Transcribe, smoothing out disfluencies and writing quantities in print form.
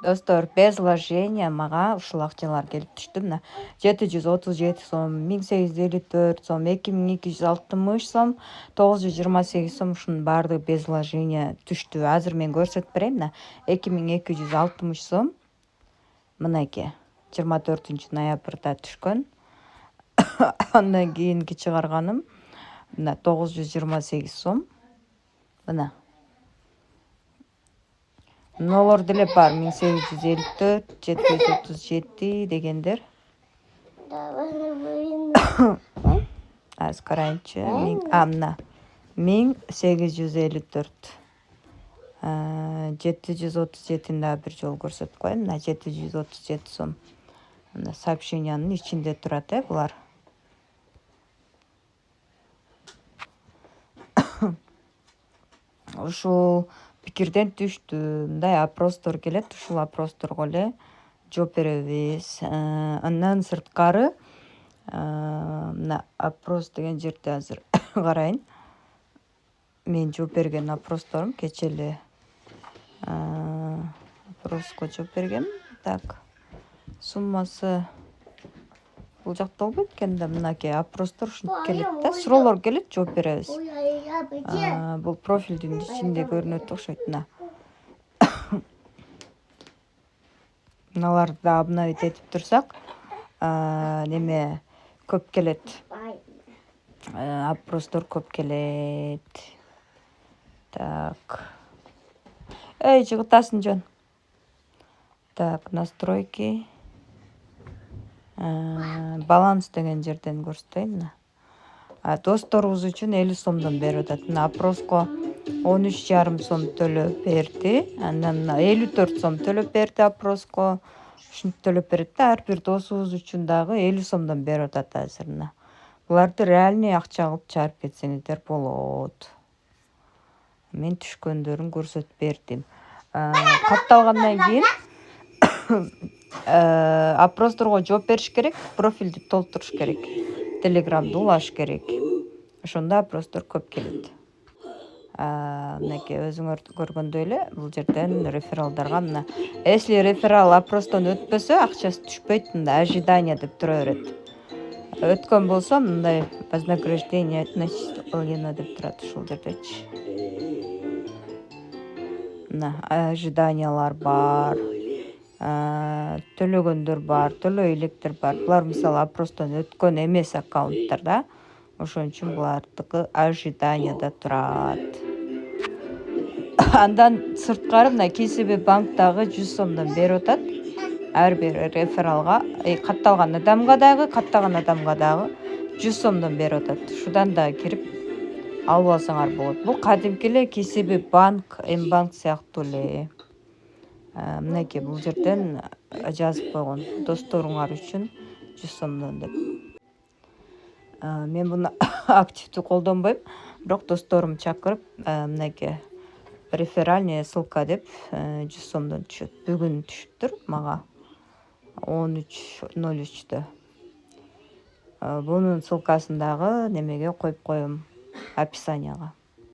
Достор без вложения мага ушул акчалар келип түштү. Мына 737 сом, 1854 сом, 2260 сом, 928 сом ушунун баардыгы без вложения түштү. Азыр мен көрсөтүп берейин. Мына 2260 сом. Мынакей 24-ноябрда түшкөн. Андан кийинки чыгарганым мына 928 сом. Мына Nolor деле бар 1854, 737 дегендер. Аз карайынчы. Мына 1854. 737-н да бир жолу көрсөтүп коеюн. Мына 737 сом. Мына сообщениянын ичинде турат булар. Ушул пикирден түштү. Мындай опростор келет, ушул опросторго эле жооп беребиз. Андан сырткары мына опрос деген жерде азыр карайын. Мен жооп берген опросторум кече эле опроско жооп бергем. Так. Суммасы бул жакта болбойт экен да, мынакей опростор ушинтип келет да, суроолор келет, жооп беребиз. Бул профилдин ичинде көрүнөт окшойт. Мыналарды да обновить этип турсак, неме көп келет. Опростор көп келет. Так. Эй, жыгытасың жон. Так, настройки. Баланс деген жерден көрсөтөйүн. Досторубуз үчүн 50 сомдон берип атат. Мына опроско 13,5 сом төлөп берди. Андан 54 сом төлөп берди опроско. Ушинтип төлөп берет да, ар бир досубуз үчүн дагы 50 сомдон берип атат азыр. Буларды реальный акча кылып чыгарып кетсеңиздер болот. Мен түшкөндөрүн көрсөтүп бердим. Катталгандан кийин опросторго жооп бериш керек, профилди толтуруш керек, телеграмды улаш керек. Ошондо опростор көп келет. Мынакей өзүңөр көргөндөй эле бул жерден рефералдарга мына если реферал опростон өтпөсө акчасы түшпөйт, мында ожидание деп тура берет. Өткөн болсо мындай вознаграждение начислено деп турат ушул жердечи. Мына ожиданиялар бар. Төлөгөндөр бар, төлөй электер бар. Булар мисалы опростон өткөн эмес аккаунттар да. Ошон үчүн булардыкы ожиданияда турат. Андан сырткары мына KCB банктагы 100 сомдон берип атат. Ар бир рефералга, катталган адамга дагы, каттаган адамга дагы 100 сомдон берип атат. Ушудан да кирип алып алсаңар болот. Бул кадимки эле KCB банк, Мбанк сыяктуу эле. Мынакей бул жерден жазып койгон досторуңар үчүн 100 сомдон деп. Мен буну активдүү колдонбойм, бирок досторум чакырып, мынакей реферальная ссылка деп 100 сомдон түшөт. Бүгүн түшүптүр мага 13:03-дө. Бунун ссылкасын дагы немеге коюп коем, описанияга.